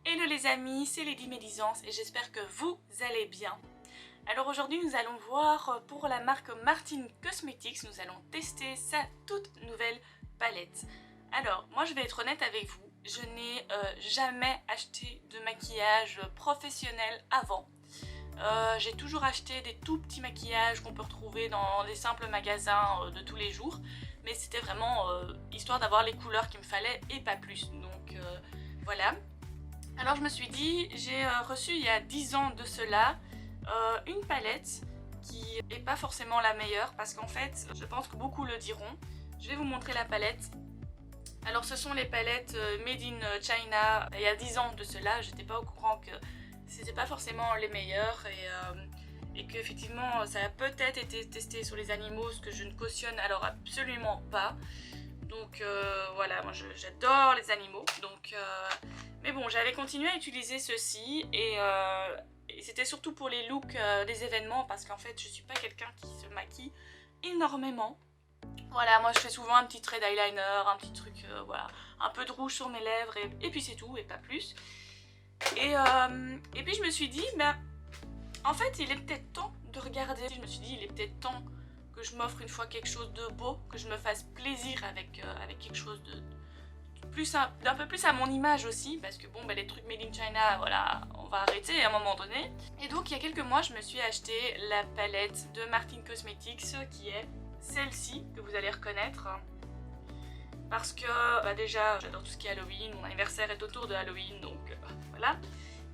Hello les amis, c'est Lady Médisance et j'espère que vous allez bien. Alors aujourd'hui nous allons voir pour la marque Martin Cosmetics, nous allons tester sa toute nouvelle palette. Alors moi je vais être honnête avec vous, je n'ai jamais acheté de maquillage professionnel avant. J'ai toujours acheté des tout petits maquillages qu'on peut retrouver dans des simples magasins de tous les jours. Mais c'était vraiment histoire d'avoir les couleurs qu'il me fallait et pas plus. Donc voilà. Alors je me suis dit, j'ai reçu il y a 10 ans de cela une palette qui n'est pas forcément la meilleure parce qu'en fait, je pense que beaucoup le diront. Je vais vous montrer la palette. Alors ce sont les palettes Made in China. Il y a 10 ans de cela, j'étais pas au courant que c'était pas forcément les meilleures et qu'effectivement ça a peut-être été testé sur les animaux, ce que je ne cautionne alors absolument pas. Donc voilà, moi j'adore les animaux. Donc, mais bon, j'avais continué à utiliser ceci et c'était surtout pour les looks des événements parce qu'en fait je suis pas quelqu'un qui se maquille énormément. Voilà, moi je fais souvent un petit trait d'eyeliner, un petit truc, voilà, un peu de rouge sur mes lèvres et puis c'est tout et pas plus. Et puis je me suis dit, ben, en fait il est peut-être temps de regarder. Je me suis dit, il est peut-être temps que je m'offre une fois quelque chose de beau, que je me fasse plaisir avec quelque chose d'un peu plus à mon image aussi, parce que bon, ben, les trucs made in China, voilà, on va arrêter à un moment donné. Et donc il y a quelques mois, je me suis acheté la palette de Martin Cosmetics, qui est celle-ci, que vous allez reconnaître. Parce que bah déjà, j'adore tout ce qui est Halloween, mon anniversaire est autour de Halloween, donc voilà.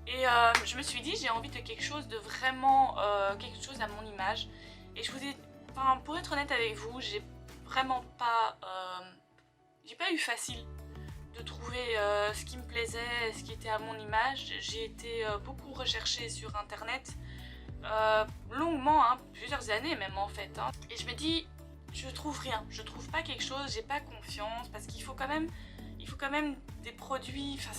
Et je me suis dit, j'ai envie de quelque chose de vraiment, quelque chose à mon image. Et je vous ai, enfin, pour être honnête avec vous, j'ai vraiment pas, j'ai pas eu facile de trouver ce qui me plaisait, ce qui était à mon image. J'ai été beaucoup recherchée sur internet, longuement, hein, plusieurs années même en fait. Hein. Et je me dis, je trouve rien, je trouve pas quelque chose, j'ai pas confiance parce qu'il faut quand même, des produits. Enfin,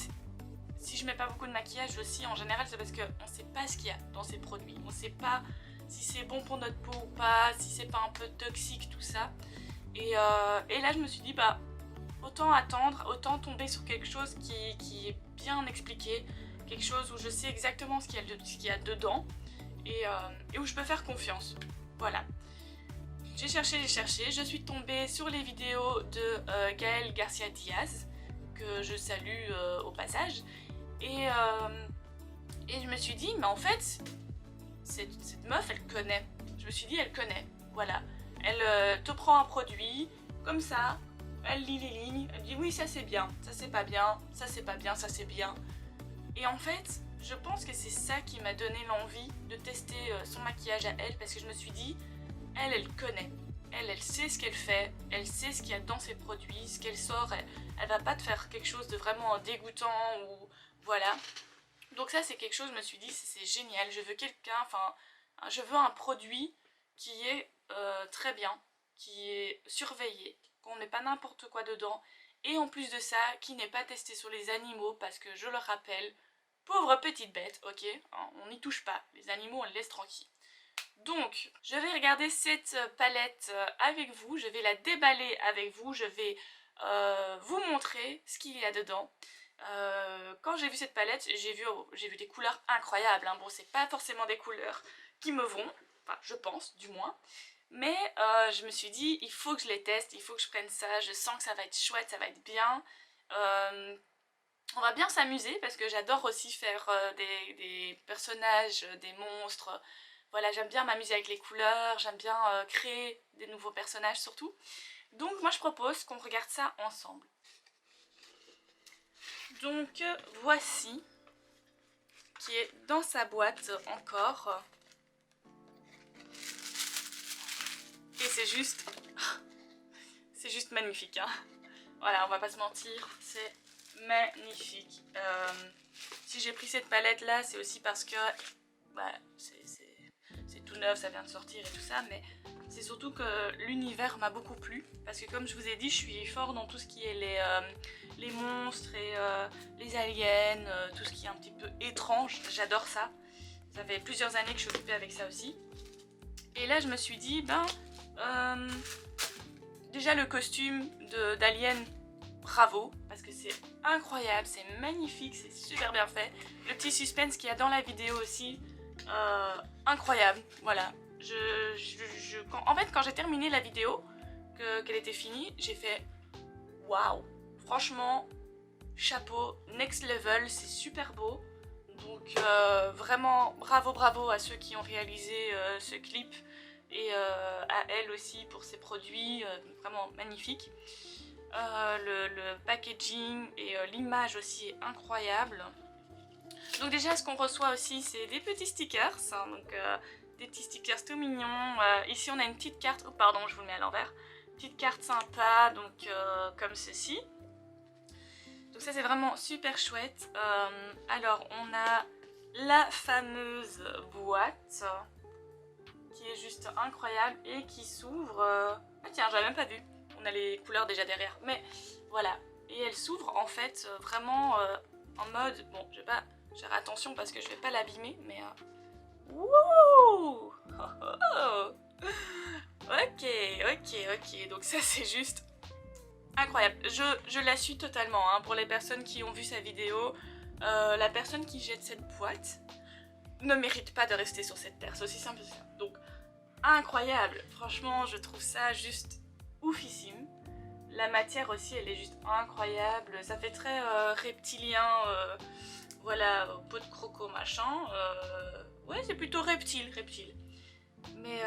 si je mets pas beaucoup de maquillage aussi, en général, c'est parce qu'on sait pas ce qu'il y a dans ces produits. On sait pas si c'est bon pour notre peau ou pas, si c'est pas un peu toxique, tout ça. Et là, je me suis dit, bah, autant attendre, autant tomber sur quelque chose qui est bien expliqué, quelque chose où je sais exactement ce qu'il y a dedans et où je peux faire confiance. Voilà. J'ai cherché, je suis tombée sur les vidéos de Gaël Garcia Diaz, que je salue au passage. Et je me suis dit, mais en fait, cette meuf, elle connaît. Je me suis dit, elle connaît. Voilà. Elle te prend un produit, comme ça, elle lit les lignes, elle dit oui, ça c'est bien, ça c'est pas bien, ça c'est pas bien, ça c'est bien. Et en fait, je pense que c'est ça qui m'a donné l'envie de tester son maquillage à elle, parce que je me suis dit, elle connaît. Elle sait ce qu'elle fait, elle sait ce qu'il y a dans ses produits, ce qu'elle sort, elle va pas te faire quelque chose de vraiment dégoûtant ou voilà. Donc ça c'est quelque chose, je me suis dit c'est génial, je veux quelqu'un, enfin je veux un produit qui est très bien, qui est surveillé, qu'on met pas n'importe quoi dedans et en plus de ça qui n'est pas testé sur les animaux parce que je le rappelle, pauvre petite bête, ok, hein, on n'y touche pas, les animaux on les laisse tranquilles. Donc, je vais regarder cette palette avec vous, je vais la déballer avec vous, je vais vous montrer ce qu'il y a dedans. Quand j'ai vu cette palette, j'ai vu des couleurs incroyables. Hein. Bon, c'est pas forcément des couleurs qui me vont, enfin, je pense, du moins. Mais je me suis dit, il faut que je les teste, il faut que je prenne ça, je sens que ça va être chouette, ça va être bien. On va bien s'amuser parce que j'adore aussi faire des personnages, des monstres. Voilà, j'aime bien m'amuser avec les couleurs, j'aime bien créer des nouveaux personnages surtout. Donc moi je propose qu'on regarde ça ensemble. Donc voici, qui est dans sa boîte encore. Et c'est juste magnifique. Hein. Voilà, on va pas se mentir, c'est magnifique. Si j'ai pris cette palette là, c'est aussi parce que bah, c'est tout neuf, ça vient de sortir et tout ça, mais c'est surtout que l'univers m'a beaucoup plu. Parce que comme je vous ai dit, je suis fort dans tout ce qui est les monstres et les aliens, tout ce qui est un petit peu étrange, j'adore ça. Ça fait plusieurs années que je suis occupée avec ça aussi. Et là je me suis dit, ben, déjà le costume d'Alien, bravo, parce que c'est incroyable, c'est magnifique, c'est super bien fait. Le petit suspense qu'il y a dans la vidéo aussi, incroyable, voilà. En fait, quand j'ai terminé la vidéo, qu'elle était finie, j'ai fait waouh, franchement, chapeau, next level, c'est super beau. Donc vraiment bravo à ceux qui ont réalisé ce clip et à elle aussi pour ses produits, vraiment magnifique. Le packaging et l'image aussi est incroyable. Donc déjà ce qu'on reçoit aussi c'est des petits stickers, hein, donc des petits stickers tout mignons. Ici on a une petite carte, oh pardon je vous le mets à l'envers, petite carte sympa donc comme ceci. Donc ça c'est vraiment super chouette. Alors on a la fameuse boîte qui est juste incroyable et qui s'ouvre... Ah tiens j'avais même pas vu, on a les couleurs déjà derrière, mais voilà. Et elle s'ouvre en fait vraiment en mode... Bon je vais pas faire attention parce que je vais pas l'abîmer mais... Wouh. Ok, donc ça c'est juste... incroyable, je la suis totalement hein, pour les personnes qui ont vu sa vidéo. La personne qui jette cette boîte ne mérite pas de rester sur cette terre, c'est aussi simple que ça. Donc incroyable, franchement je trouve ça juste oufissime. La matière aussi elle est juste incroyable, ça fait très reptilien, voilà, peau de croco machin. Ouais c'est plutôt reptile. Mais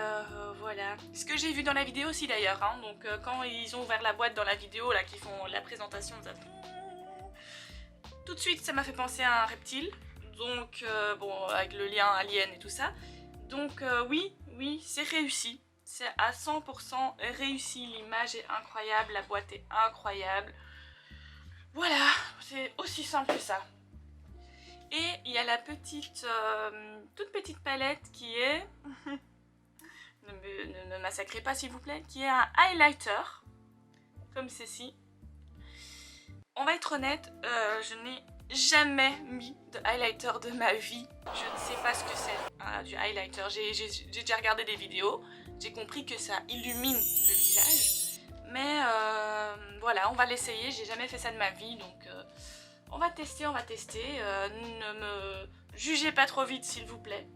voilà, ce que j'ai vu dans la vidéo aussi d'ailleurs, hein, donc quand ils ont ouvert la boîte dans la vidéo, là, qui font la présentation, ça... tout de suite ça m'a fait penser à un reptile, donc bon, avec le lien alien et tout ça, donc oui, c'est réussi, c'est à 100% réussi, l'image est incroyable, la boîte est incroyable, voilà, c'est aussi simple que ça. Et il y a la petite, toute petite palette qui est... ne me massacrez pas s'il vous plaît, qui est un highlighter, comme ceci. On va être honnête, je n'ai jamais mis de highlighter de ma vie. Je ne sais pas ce que c'est du highlighter. J'ai déjà regardé des vidéos, j'ai compris que ça illumine le visage. Mais voilà, on va l'essayer, j'ai jamais fait ça de ma vie, donc on va tester. Ne me jugez pas trop vite s'il vous plaît.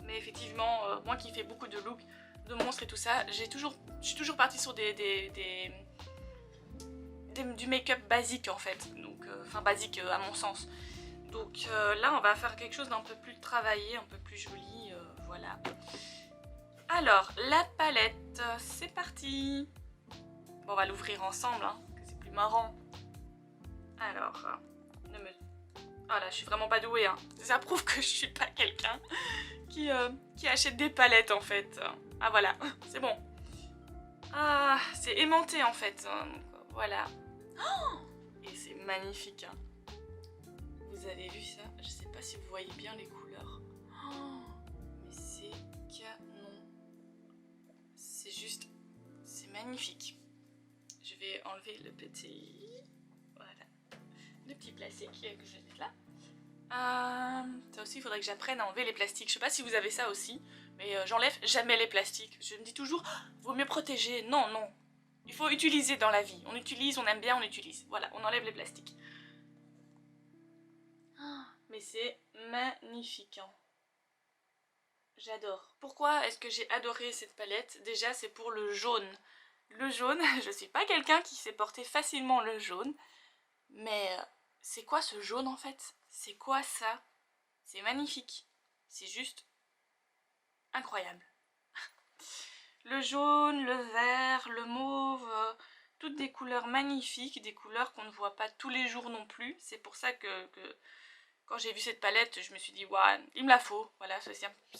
Mais effectivement, moi qui fais beaucoup de looks, de monstres et tout ça, je suis toujours partie sur du make-up basique en fait, donc enfin basique à mon sens. Donc là on va faire quelque chose d'un peu plus travaillé, un peu plus joli, voilà. Alors la palette, c'est parti. Bon on va l'ouvrir ensemble, hein, que c'est plus marrant. Alors, oh là je suis vraiment pas douée, hein. Ça prouve que je suis pas quelqu'un qui achète des palettes en fait. Ah voilà, c'est bon. Ah, c'est aimanté en fait, hein, donc voilà. Oh, et c'est magnifique, hein. Vous avez vu ça? Je sais pas si vous voyez bien les couleurs. Oh, mais c'est canon. C'est juste, c'est magnifique. Je vais enlever le petit, voilà, le petit plastique que je vais mettre là. Ça aussi il faudrait que j'apprenne à enlever les plastiques. Je sais pas si vous avez ça aussi, mais j'enlève jamais les plastiques. Je me dis toujours, vaut mieux protéger. Non, il faut utiliser dans la vie. On utilise, on aime bien, on utilise. Voilà, on enlève les plastiques. Mais c'est magnifique, hein. J'adore. Pourquoi est-ce que j'ai adoré cette palette? Déjà c'est pour le jaune. Le jaune, je suis pas quelqu'un qui sait porter facilement le jaune, mais c'est quoi ce jaune en fait? C'est quoi ça? C'est magnifique. C'est juste incroyable. Le jaune, le vert, le mauve, toutes des couleurs magnifiques, des couleurs qu'on ne voit pas tous les jours non plus. C'est pour ça que quand j'ai vu cette palette, je me suis dit, waouh, il me la faut. Voilà, c'est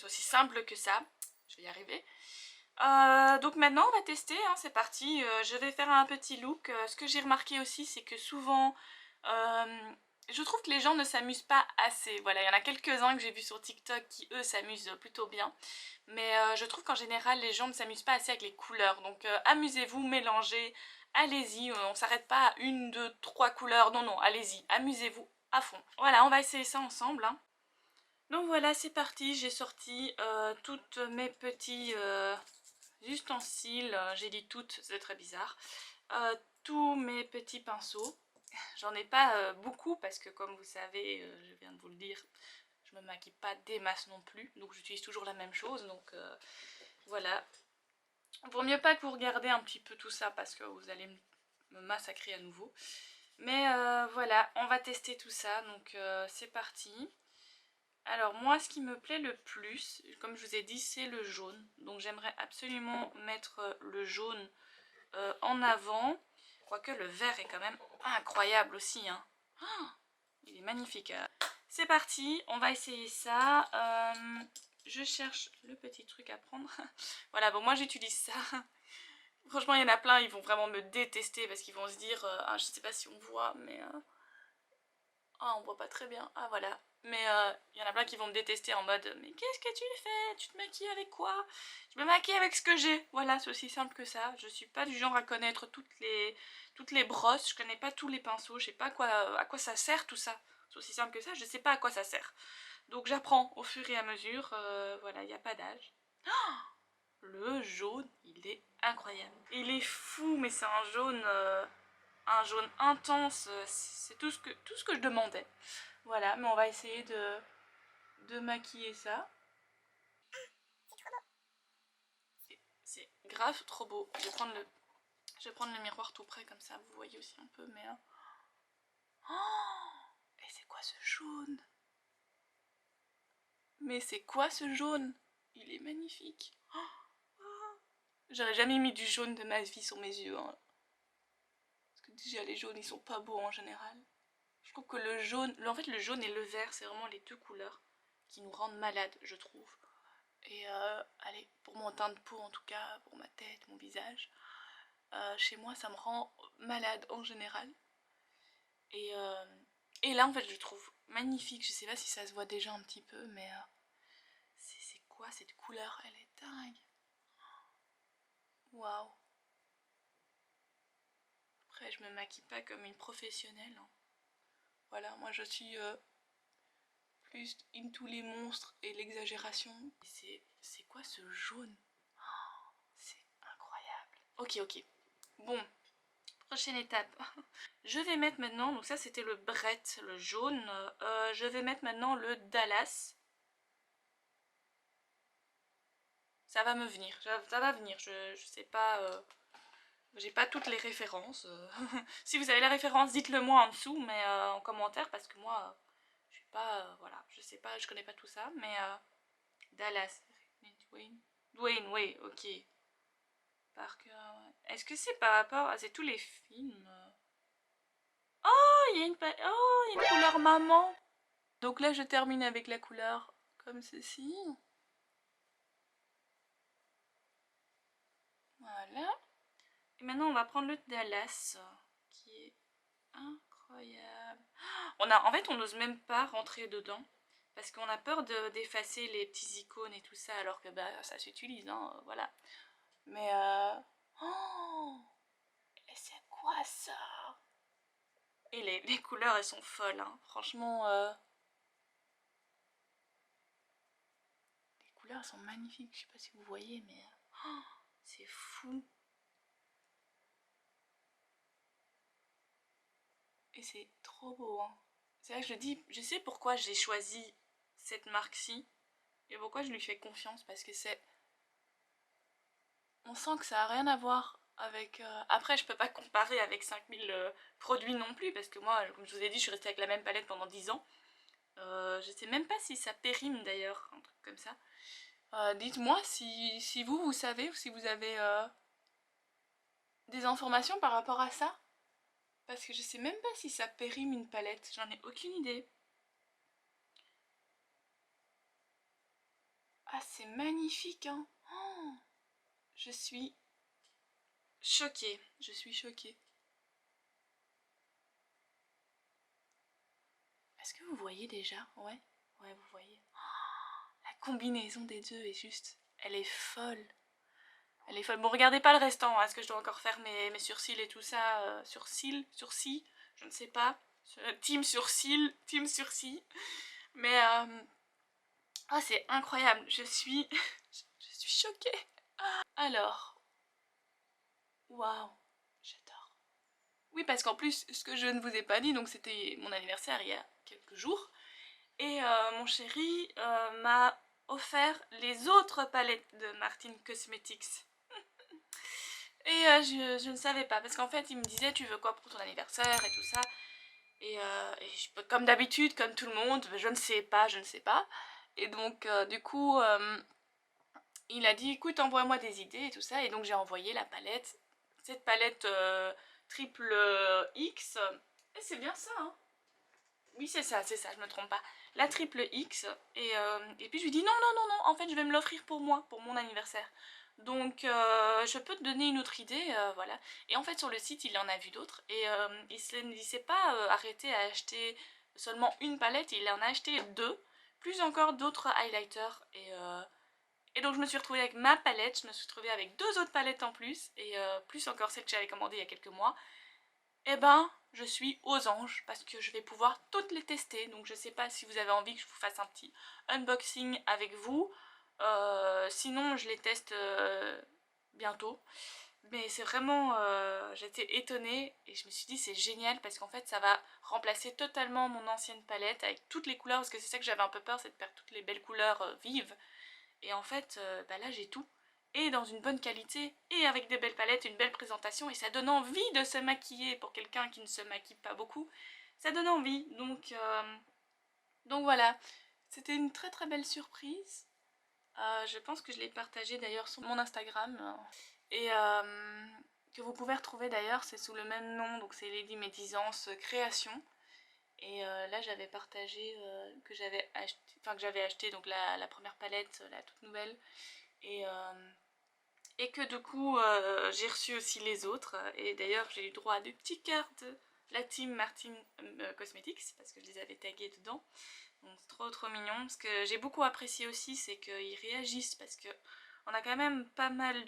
aussi simple que ça. Je vais y arriver. Donc maintenant, on va tester, hein, c'est parti. Je vais faire un petit look. Ce que j'ai remarqué aussi, c'est que souvent... je trouve que les gens ne s'amusent pas assez. Voilà, il y en a quelques-uns que j'ai vus sur TikTok qui, eux, s'amusent plutôt bien. Mais je trouve qu'en général, les gens ne s'amusent pas assez avec les couleurs. Donc amusez-vous, mélangez, allez-y. On ne s'arrête pas à 1, 2, 3 couleurs. Non, allez-y, amusez-vous à fond. Voilà, on va essayer ça ensemble, hein. Donc voilà, c'est parti. J'ai sorti toutes mes petits ustensiles. J'ai dit toutes, c'est très bizarre. tous mes petits pinceaux. J'en ai pas beaucoup parce que comme vous savez, je viens de vous le dire, je me maquille pas des masses non plus. Donc j'utilise toujours la même chose. Donc voilà. Vaut mieux pas que vous regardiez un petit peu tout ça parce que vous allez me massacrer à nouveau. Mais voilà, on va tester tout ça. Donc c'est parti. Alors moi ce qui me plaît le plus, comme je vous ai dit, c'est le jaune. Donc j'aimerais absolument mettre le jaune en avant. Quoique le vert est quand même incroyable aussi. Hein. Oh, il est magnifique. C'est parti, on va essayer ça. Je cherche le petit truc à prendre. Voilà, bon moi j'utilise ça. Franchement il y en a plein, ils vont vraiment me détester parce qu'ils vont se dire, ah, je sais pas si on voit, mais... Ah, on voit pas très bien. Ah, voilà. Mais il y en a plein qui vont me détester en mode mais qu'est-ce que tu fais? Tu te maquilles avec quoi? Je me maquille avec ce que j'ai. Voilà, c'est aussi simple que ça. Je suis pas du genre à connaître toutes les brosses. Je connais pas tous les pinceaux. Je sais pas à quoi ça sert tout ça. C'est aussi simple que ça. Je sais pas à quoi ça sert. Donc j'apprends au fur et à mesure. Voilà, il n'y a pas d'âge. Le jaune, il est incroyable. Il est fou, mais c'est un jaune intense, c'est tout ce que je demandais. Voilà, mais on va essayer de maquiller ça. C'est grave trop beau. Je vais prendre le miroir tout près comme ça, vous voyez aussi un peu, mais... Oh, et c'est quoi ce jaune? Mais c'est quoi ce jaune? Il est magnifique. Oh, j'aurais jamais mis du jaune de ma vie sur mes yeux. Hein. Parce que déjà les jaunes ils sont pas beaux en général. Je trouve que le jaune, en fait le jaune et le vert c'est vraiment les deux couleurs qui nous rendent malades je trouve. Et allez, pour mon teint de peau en tout cas, pour ma tête, mon visage, chez moi ça me rend malade en général. Et, et là en fait je le trouve magnifique, je sais pas si ça se voit déjà un petit peu, mais c'est quoi cette couleur? Elle est dingue. Waouh. Après je me maquille pas comme une professionnelle. Hein. Voilà, moi je suis plus into les monstres et l'exagération. C'est quoi ce jaune? Oh, c'est incroyable. Ok, ok. Bon, prochaine étape. Je vais mettre maintenant, donc ça c'était le Brett, le jaune. Je vais mettre maintenant le Dallas. Ça va me venir, ça va venir. Je sais pas, j'ai pas toutes les références. Si vous avez la référence, dites-le moi en dessous, mais en commentaire, parce que moi, je suis pas, voilà, je sais pas, je connais pas tout ça, mais Dallas, Dwayne, oui, ok. Parker, ouais. Est-ce que c'est par rapport à c'est tous les films? Oh, il y a une couleur maman. Donc là, je termine avec la couleur comme ceci. Voilà. Et maintenant, on va prendre le Dallas, qui est incroyable. En fait, on n'ose même pas rentrer dedans. Parce qu'on a peur d'effacer les petits icônes et tout ça, alors que bah, ça s'utilise, hein, voilà. Mais oh, et c'est quoi ça? Et les couleurs, elles sont folles, hein. Franchement, les couleurs, elles sont magnifiques. Je sais pas si vous voyez, mais oh, c'est fou. Et c'est trop beau, hein. C'est vrai que je dis, je sais pourquoi j'ai choisi cette marque-ci et pourquoi je lui fais confiance, parce que c'est... On sent que ça a rien à voir avec... Après, je peux pas comparer avec 5000 produits non plus, parce que moi, comme je vous ai dit, je suis restée avec la même palette pendant 10 ans. Je sais même pas si ça périme d'ailleurs, un truc comme ça. Dites-moi si vous savez, ou si vous avez des informations par rapport à ça. Parce que je sais même pas si ça périme une palette, j'en ai aucune idée. Ah, c'est magnifique, hein. Oh, je suis choquée, je suis choquée. Est-ce que vous voyez déjà? Ouais, ouais, vous voyez. Oh, la combinaison des deux est juste... Elle est folle. Elle est folle. Bon, regardez pas le restant, hein, parce que je dois encore faire mes sourcils et tout ça. Sourcils, je ne sais pas. Team sourcils, team sursis. Mais... Ah, c'est incroyable. Je suis... je suis choquée. Alors... Waouh, j'adore. Oui, parce qu'en plus, ce que je ne vous ai pas dit, donc c'était mon anniversaire il y a quelques jours. Et mon chéri m'a offert les autres palettes de Martin Cosmetics. Et je ne savais pas, parce qu'en fait il me disait tu veux quoi pour ton anniversaire et tout ça. Et comme d'habitude, comme tout le monde, je ne sais pas, je ne sais pas. Et donc du coup il a dit écoute envoie-moi des idées et tout ça. Et donc j'ai envoyé la palette, cette palette triple X. Et c'est bien ça hein. Oui c'est ça, je me trompe pas. La triple X. Et puis je lui dis non, non, non, non, en fait je vais me l'offrir pour moi, pour mon anniversaire. Donc je peux te donner une autre idée, voilà. Et en fait sur le site il en a vu d'autres. Et il s'est pas arrêté à acheter seulement une palette, il en a acheté deux. Plus encore d'autres highlighters. Et donc je me suis retrouvée avec ma palette, je me suis retrouvée avec deux autres palettes en plus. Et plus encore celle que j'avais commandée il y a quelques mois. Eh ben, je suis aux anges parce que je vais pouvoir toutes les tester. Donc je sais pas si vous avez envie que je vous fasse un petit unboxing avec vous. Sinon, je les teste bientôt. Mais c'est vraiment... j'étais étonnée et je me suis dit c'est génial parce qu'en fait ça va remplacer totalement mon ancienne palette avec toutes les couleurs. Parce que c'est ça que j'avais un peu peur, c'est de perdre toutes les belles couleurs vives. Et en fait, bah là j'ai tout. Et dans une bonne qualité, et avec des belles palettes, une belle présentation, et ça donne envie de se maquiller pour quelqu'un qui ne se maquille pas beaucoup. Ça donne envie, donc voilà. C'était une très très belle surprise. Je pense que je l'ai partagé d'ailleurs sur mon Instagram. Et que vous pouvez retrouver d'ailleurs, c'est sous le même nom, donc c'est Lady Médisance Création. Et là j'avais partagé que j'avais acheté donc la première palette, la toute nouvelle. Et, que du coup j'ai reçu aussi les autres. Et d'ailleurs j'ai eu droit à des petits cartes de la team Martin Cosmetics parce que je les avais tagués dedans. Donc c'est trop trop mignon. Ce que j'ai beaucoup apprécié aussi c'est qu'ils réagissent parce que on a quand même pas mal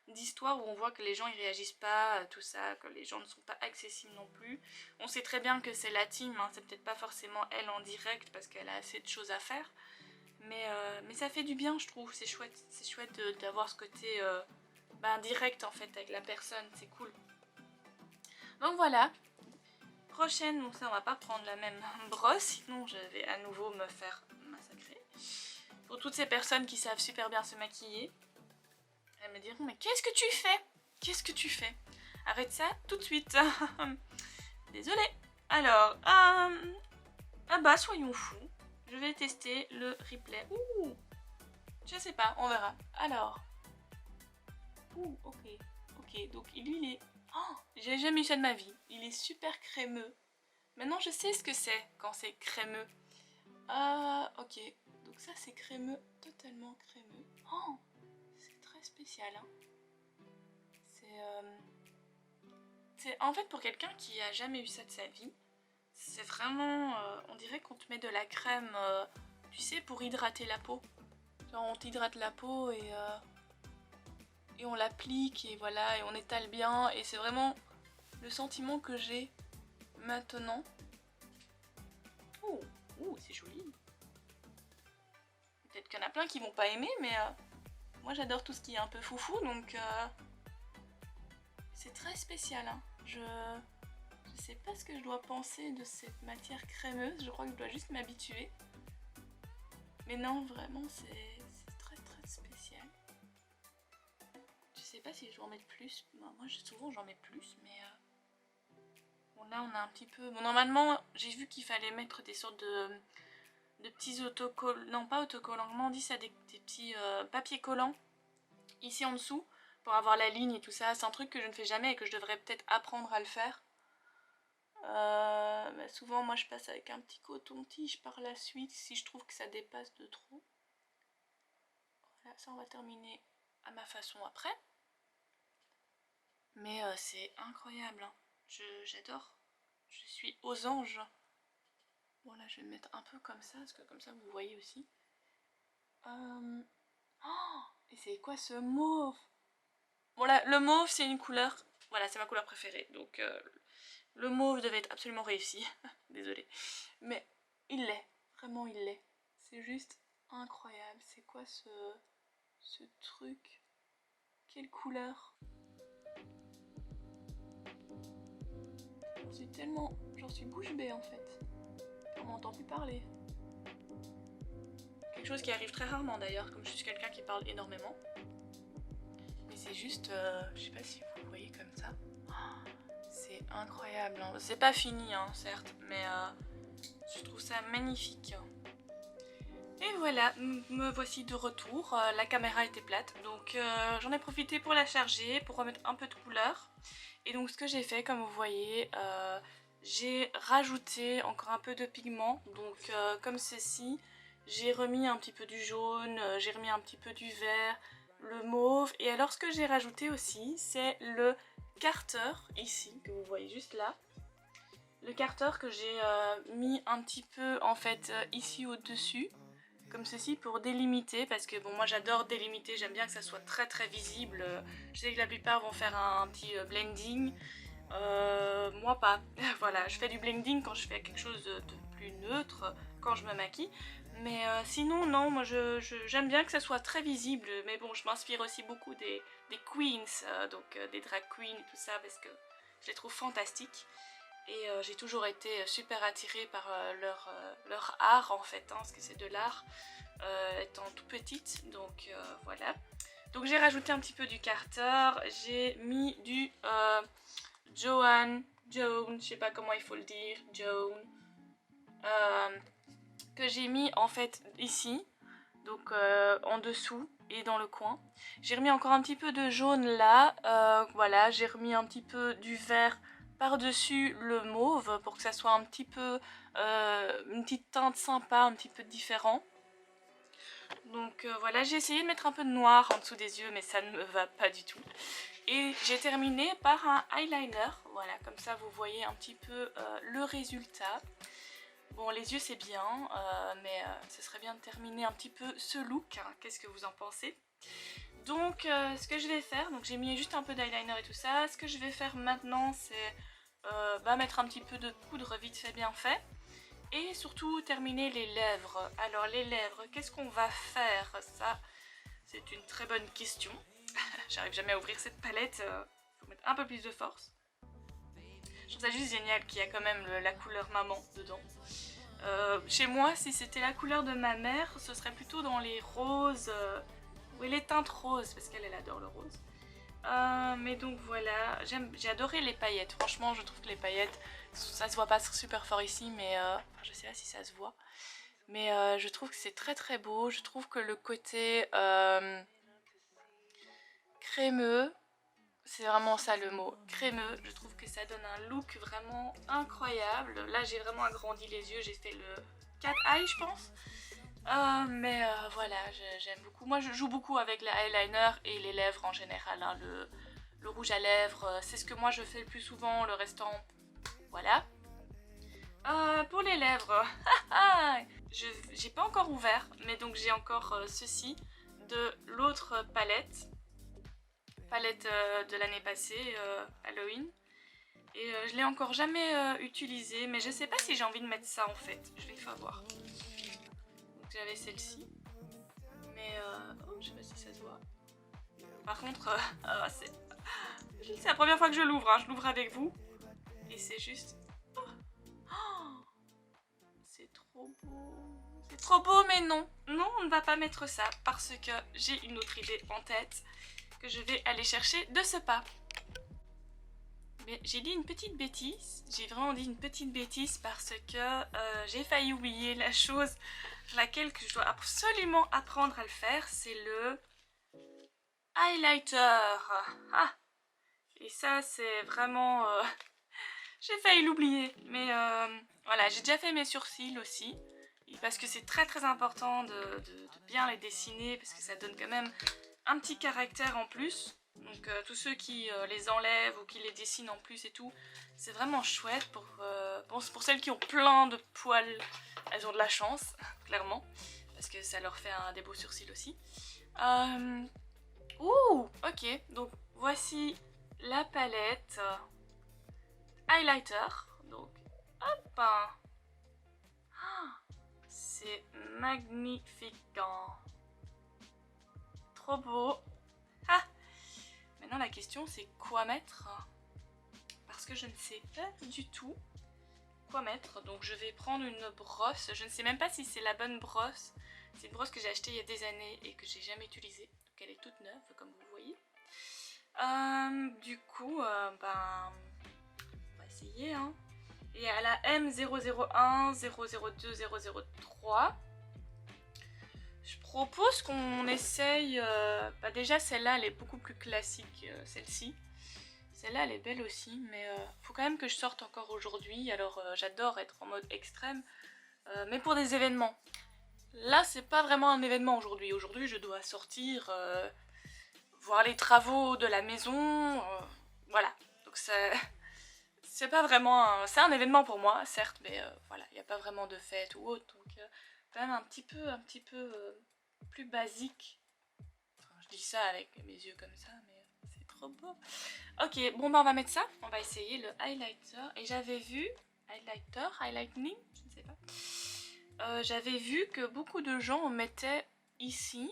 d'histoires où on voit que les gens ils réagissent pas, tout ça, que les gens ne sont pas accessibles non plus. On sait très bien que c'est la team, hein, c'est peut-être pas forcément elle en direct parce qu'elle a assez de choses à faire. Mais ça fait du bien je trouve, c'est chouette d'avoir ce côté direct en fait avec la personne, c'est cool. Donc voilà, prochaine, donc ça on va pas prendre la même brosse, sinon je vais à nouveau me faire massacrer. Pour toutes ces personnes qui savent super bien se maquiller, elles me diront mais qu'est-ce que tu fais? Qu'est-ce que tu fais? Arrête ça tout de suite. Désolée. Alors, ah bah soyons fous. Je vais tester le replay. Ouh, je sais pas, on verra. Alors. Ouh, ok, donc lui il est... Oh, j'ai jamais eu ça de ma vie. Il est super crémeux. Maintenant je sais ce que c'est quand c'est crémeux. Ah, ok. Donc ça c'est crémeux, totalement crémeux. Oh, c'est très spécial. Hein. C'est en fait pour quelqu'un qui a jamais eu ça de sa vie. C'est vraiment... on dirait qu'on te met de la crème, tu sais, pour hydrater la peau. Genre on t'hydrate la peau et on l'applique et voilà, et on étale bien. Et c'est vraiment le sentiment que j'ai maintenant. Ouh, c'est joli. Peut-être qu'il y en a plein qui vont pas aimer, mais moi j'adore tout ce qui est un peu foufou, donc c'est très spécial. Hein. Je sais pas ce que je dois penser de cette matière crémeuse, je crois que je dois juste m'habituer. Mais non, vraiment, c'est très très spécial. Je sais pas si je dois en mettre plus. Moi souvent j'en mets plus, mais bon là on a un petit peu... Bon normalement j'ai vu qu'il fallait mettre des sortes de petits autocollants, non pas autocollants, comment on dit ça, des petits papiers collants ici en dessous pour avoir la ligne et tout ça. C'est un truc que je ne fais jamais et que je devrais peut-être apprendre à le faire. Souvent moi je passe avec un petit coton-tige par la suite si je trouve que ça dépasse de trop. Voilà, ça on va terminer à ma façon après. Mais c'est incroyable, hein. J'adore. Je suis aux anges. Bon là je vais le mettre un peu comme ça, parce que comme ça vous voyez aussi. Oh, et c'est quoi ce mauve? Bon là, le mauve c'est une couleur, voilà c'est ma couleur préférée, donc le mauve devait être absolument réussi. Désolée. Mais il l'est, vraiment il l'est. C'est juste incroyable, c'est quoi ce truc? Quelle couleur? J'en suis bouche bée en fait. On m'entend plus parler. Quelque chose qui arrive très rarement d'ailleurs, comme je suis quelqu'un qui parle énormément. Mais c'est juste, je sais pas si vous le voyez comme ça. C'est incroyable, hein. C'est pas fini hein, certes, mais je trouve ça magnifique. Et voilà, me voici de retour. La caméra était plate, donc j'en ai profité pour la charger, pour remettre un peu de couleur. Et donc ce que j'ai fait, comme vous voyez, j'ai rajouté encore un peu de pigment. Donc comme ceci, j'ai remis un petit peu du jaune, j'ai remis un petit peu du vert, le mauve. Et alors ce que j'ai rajouté aussi, c'est le Carter, ici, que vous voyez juste là. Le Carter que j'ai mis un petit peu en fait ici au-dessus. Comme ceci pour délimiter, parce que bon moi j'adore délimiter, j'aime bien que ça soit très très visible. Je sais que la plupart vont faire un petit blending, moi pas. Voilà, je fais du blending quand je fais quelque chose de plus neutre, quand je me maquille. Mais sinon non, moi j'aime bien que ça soit très visible, mais bon je m'inspire aussi beaucoup des queens, donc des drag queens et tout ça, parce que je les trouve fantastiques. Et j'ai toujours été super attirée par leur art en fait, hein, parce que c'est de l'art étant tout petite, donc voilà. Donc j'ai rajouté un petit peu du Carter, j'ai mis du Joan, je sais pas comment il faut le dire, Joan, que j'ai mis en fait ici, donc en dessous et dans le coin. J'ai remis encore un petit peu de jaune là, voilà, j'ai remis un petit peu du vert par-dessus le mauve pour que ça soit un petit peu une petite teinte sympa, un petit peu différent. Donc voilà, j'ai essayé de mettre un peu de noir en dessous des yeux, mais ça ne me va pas du tout. Et j'ai terminé par un eyeliner, voilà, comme ça vous voyez un petit peu le résultat. Bon, les yeux c'est bien, mais ce serait bien de terminer un petit peu ce look, hein. Qu'est-ce que vous en pensez? Donc ce que je vais faire, donc j'ai mis juste un peu d'eyeliner et tout ça, ce que je vais faire maintenant c'est mettre un petit peu de poudre vite fait bien fait, et surtout terminer les lèvres. Alors les lèvres, qu'est-ce qu'on va faire? Ça, c'est une très bonne question. J'arrive jamais à ouvrir cette palette, faut mettre un peu plus de force. Je trouve ça juste génial qu'il y a quand même la couleur maman dedans. Chez moi, si c'était la couleur de ma mère, ce serait plutôt dans les roses, oui, les teintes roses, parce qu'elle adore le rose. Mais donc voilà, j'ai adoré les paillettes. Franchement, je trouve que les paillettes, ça se voit pas super fort ici, mais enfin, je sais pas si ça se voit. Mais je trouve que c'est très très beau. Je trouve que le côté crémeux, c'est vraiment ça le mot, crémeux. Je trouve que ça donne un look vraiment incroyable. Là, j'ai vraiment agrandi les yeux. J'ai fait le cat eye, je pense. Mais voilà, j'aime beaucoup. Moi, je joue beaucoup avec l'eyeliner et les lèvres en général, hein. Le rouge à lèvres, c'est ce que moi je fais le plus souvent. Le restant, voilà. Pour les lèvres, j'ai pas encore ouvert, mais donc j'ai encore ceci de l'autre palette. De l'année passée, Halloween. Et je l'ai encore jamais utilisé, mais je sais pas si j'ai envie de mettre ça en fait. Je vais une fois voir. Donc j'avais celle-ci. Mais oh, je sais pas si ça se voit. Par contre, c'est la première fois que je l'ouvre, hein. Je l'ouvre avec vous. Et c'est juste... Oh, c'est trop beau. C'est trop beau, mais non. Non, on ne va pas mettre ça parce que j'ai une autre idée en tête que je vais aller chercher de ce pas. Mais j'ai dit une petite bêtise, j'ai vraiment dit une petite bêtise parce que j'ai failli oublier la chose laquelle que je dois absolument apprendre à le faire, c'est le highlighter. Ah, et ça c'est vraiment... j'ai failli l'oublier, mais voilà, j'ai déjà fait mes sourcils aussi, parce que c'est très très important de bien les dessiner, parce que ça donne quand même un petit caractère en plus. Donc tous ceux qui les enlèvent ou qui les dessinent en plus et tout, c'est vraiment chouette. Pour celles qui ont plein de poils, elles ont de la chance, clairement, parce que ça leur fait des beaux sourcils aussi. Ouh, ok, donc voici la palette highlighter. Donc, hop, c'est magnifique, hein. Trop beau. Ah, maintenant la question c'est quoi mettre? parce que je ne sais pas du tout quoi mettre. Donc je vais prendre une brosse. Je ne sais même pas si c'est la bonne brosse. C'est une brosse que j'ai achetée il y a des années et que j'ai jamais utilisée. Donc elle est toute neuve comme vous voyez. Du coup, ben, on va essayer. Hein. Et à la M001, 002, 003. Je propose qu'on essaye... bah déjà celle-là elle est beaucoup plus classique, celle-ci. Celle-là elle est belle aussi, mais faut quand même que je sorte encore aujourd'hui. Alors j'adore être en mode extrême, mais pour des événements. Là c'est pas vraiment un événement aujourd'hui. Aujourd'hui je dois sortir, voir les travaux de la maison, voilà. Donc c'est pas vraiment... C'est un événement pour moi certes, mais voilà, il n'y a pas vraiment de fête ou autre. Donc quand même un petit peu plus basique. Enfin, je dis ça avec mes yeux comme ça, mais c'est trop beau. Ok, bon bah on va mettre ça. On va essayer le highlighter. Et j'avais vu... highlighting, je ne sais pas. J'avais vu que beaucoup de gens en mettaient ici.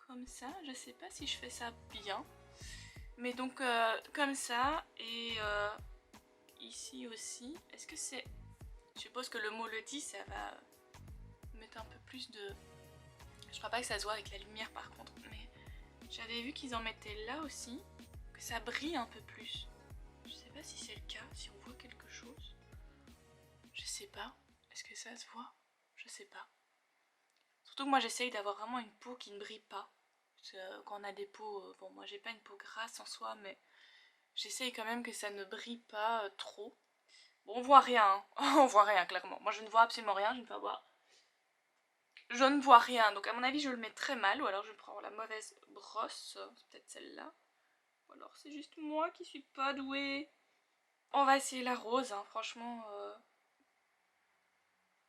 Comme ça. Je sais pas si je fais ça bien. Mais donc comme ça. Et ici aussi. Est-ce que c'est... Je suppose que le mot le dit, ça va mettre un peu plus de... Je crois pas que ça se voit avec la lumière par contre, mais j'avais vu qu'ils en mettaient là aussi, que ça brille un peu plus. Je sais pas si c'est le cas, si on voit quelque chose. Je sais pas. Est-ce que ça se voit? Je sais pas. Surtout que moi j'essaye d'avoir vraiment une peau qui ne brille pas. Parce que quand on a des peaux... bon moi j'ai pas une peau grasse en soi, mais j'essaye quand même que ça ne brille pas trop. Bon on voit rien, hein. On voit rien clairement. Moi je ne vois absolument rien, je ne peux pas voir. Je ne vois rien, donc à mon avis je le mets très mal, ou alors je prends la mauvaise brosse, c'est peut-être celle-là. Ou alors c'est juste moi qui suis pas douée. On va essayer la rose, hein, franchement.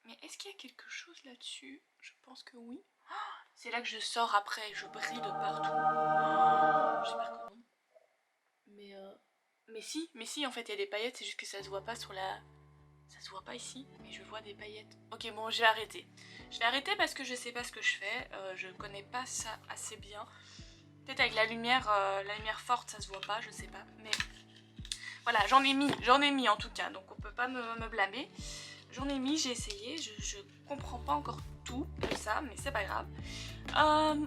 Mais est-ce qu'il y a quelque chose là-dessus? Je pense que oui. Oh, c'est là que je sors après, je brille de partout. Oh, j'espère que non. Mais si, en fait il y a des paillettes, c'est juste que ça se voit pas sur la... Ça se voit pas ici, mais je vois des paillettes. Ok, bon, je vais arrêter. Je vais arrêter parce que je sais pas ce que je fais. Je connais pas ça assez bien. Peut-être avec la lumière forte, ça se voit pas, je sais pas. Mais voilà, j'en ai mis en tout cas. Donc on peut pas me blâmer. J'en ai mis, j'ai essayé. Je comprends pas encore tout de ça, mais c'est pas grave.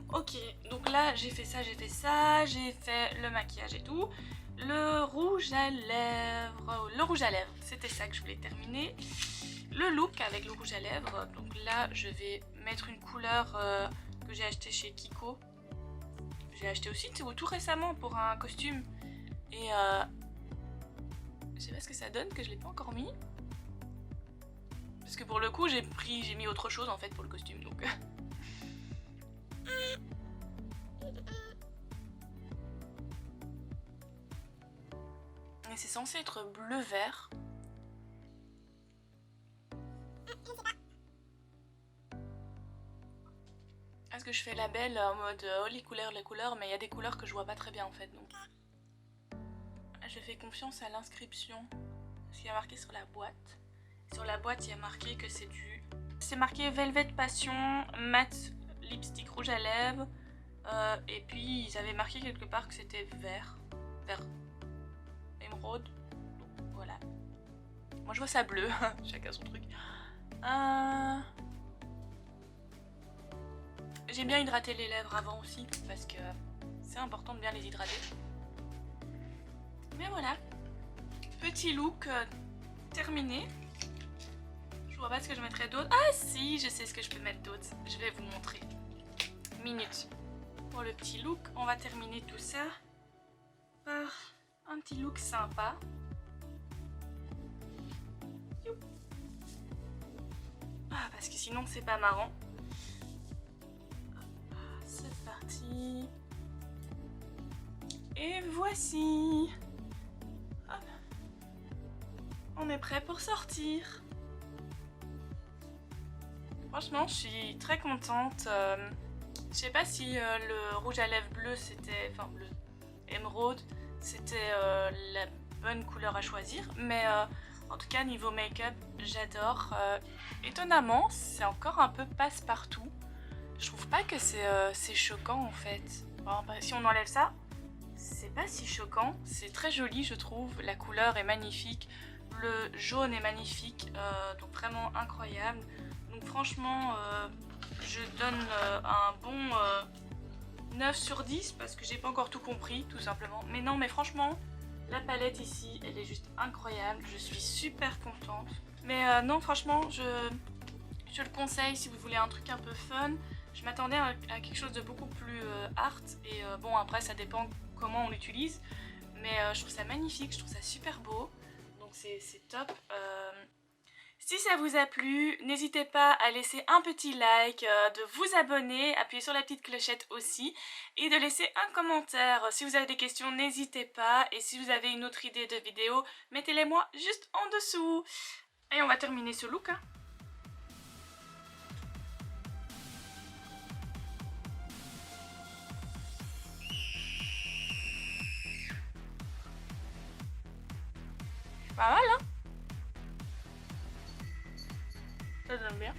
Ok, donc là j'ai fait ça, j'ai fait le maquillage et tout. Le rouge à lèvres, c'était ça que je voulais terminer. Le look avec le rouge à lèvres, donc là je vais mettre une couleur que j'ai acheté chez Kiko. J'ai acheté aussi tout récemment pour un costume. Et je sais pas ce que ça donne, que je l'ai pas encore mis. Parce que pour le coup j'ai mis autre chose en fait pour le costume, donc... Et c'est censé être bleu-vert. Est-ce que je fais la belle en mode oh les couleurs, mais il y a des couleurs que je vois pas très bien en fait, donc... Je fais confiance à l'inscription. Ce qu'il y a marqué sur la boîte. Sur la boîte, il y a marqué que c'est du... C'est marqué Velvet Passion, matte lipstick rouge à lèvres. Et puis, ils avaient marqué quelque part que c'était vert. Vert émeraude. Donc, voilà. Moi, je vois ça bleu. Chacun son truc. J'ai bien hydraté les lèvres avant aussi, parce que c'est important de bien les hydrater. Mais voilà. Petit look terminé. Je vois pas ce que je mettrais d'autre. Ah si, je sais ce que je peux mettre d'autre. Je vais vous montrer. Minute. Pour le petit look, on va terminer tout ça par un petit look sympa. Ah, parce que sinon c'est pas marrant. C'est parti. Et voici. Hop. On est prêt pour sortir. Franchement, je suis très contente. Je sais pas si le rouge à lèvres bleu, c'était... Enfin, bleu émeraude, c'était la bonne couleur à choisir. Mais en tout cas, niveau make-up, j'adore. Étonnamment, c'est encore un peu passe-partout. Je trouve pas que c'est choquant, en fait. Bon, si on enlève ça, c'est pas si choquant, c'est très joli je trouve, la couleur est magnifique, le jaune est magnifique, donc vraiment incroyable. Donc franchement, je donne un bon 9 sur 10 parce que j'ai pas encore tout compris tout simplement. Mais non, mais franchement, la palette ici, elle est juste incroyable, je suis super contente. Mais non, franchement, je le conseille si vous voulez un truc un peu fun. Je m'attendais à quelque chose de beaucoup plus art et bon après ça dépend comment on l'utilise. Mais je trouve ça magnifique, je trouve ça super beau. Donc c'est top. Si ça vous a plu, n'hésitez pas à laisser un petit like, de vous abonner, appuyer sur la petite clochette aussi et de laisser un commentaire. Si vous avez des questions, n'hésitez pas. Et si vous avez une autre idée de vidéo, mettez-les moi juste en dessous. Et on va terminer ce look, hein. Pas mal, hein? Ça donne bien.